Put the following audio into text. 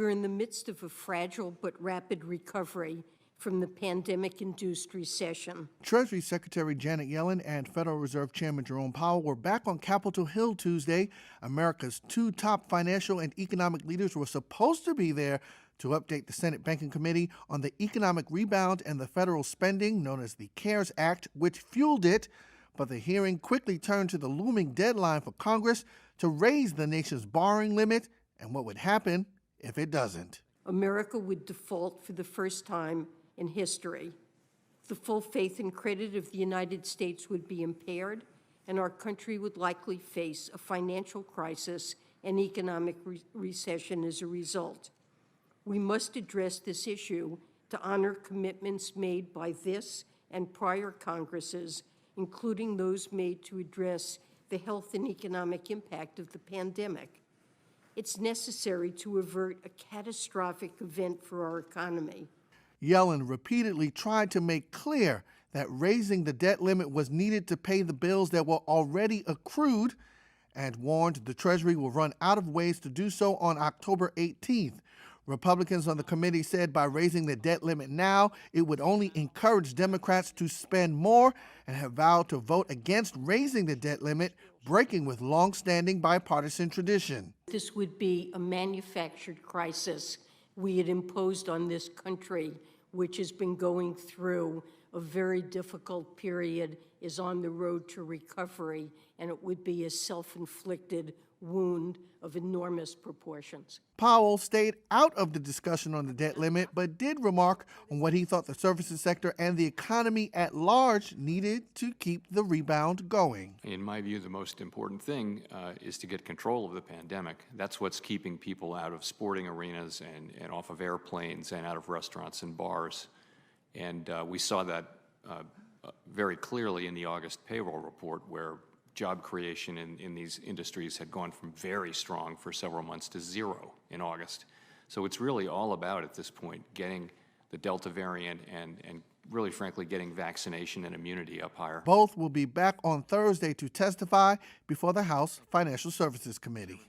We're in the midst of a fragile but rapid recovery from the pandemic-induced recession. Treasury Secretary Janet Yellen and Federal Reserve Chairman Jerome Powell were back on Capitol Hill Tuesday. America's two top financial and economic leaders were supposed to be there to update the Senate Banking Committee on the economic rebound and the federal spending known as the CARES Act, which fueled it. But the hearing quickly turned to the looming deadline for Congress to raise the nation's borrowing limit and what would happen if it doesn't. America would default for the first time in history. The full faith and credit of the United States would be impaired, and our country would likely face a financial crisis and economic recession as a result. We must address this issue to honor commitments made by this and prior Congresses, including those made to address the health and economic impact of the pandemic. It's necessary to avert a catastrophic event for our economy. Yellen repeatedly tried to make clear that raising the debt limit was needed to pay the bills that were already accrued and warned the Treasury will run out of ways to do so on October 18th. Republicans on the committee said by raising the debt limit now, it would only encourage Democrats to spend more and have vowed to vote against raising the debt limit, breaking with long-standing bipartisan tradition. This would be a manufactured crisis we had imposed on this country, which has been going through a very difficult period, is on the road to recovery, and it would be a self-inflicted wound of enormous proportions. Powell stayed out of the discussion on the debt limit, but did remark on what he thought the services sector and the economy at large needed to keep the rebound going. In my view, the most important thing is to get control of the pandemic. That's what's keeping people out of sporting arenas and off of airplanes and out of restaurants and bars. And we saw that very clearly in the August payroll report, where job creation in these industries had gone from very strong for several months to zero in August. So it's really all about, at this point, getting the Delta variant and really, frankly, getting vaccination and immunity up higher. Both will be back on Thursday to testify before the House Financial Services Committee.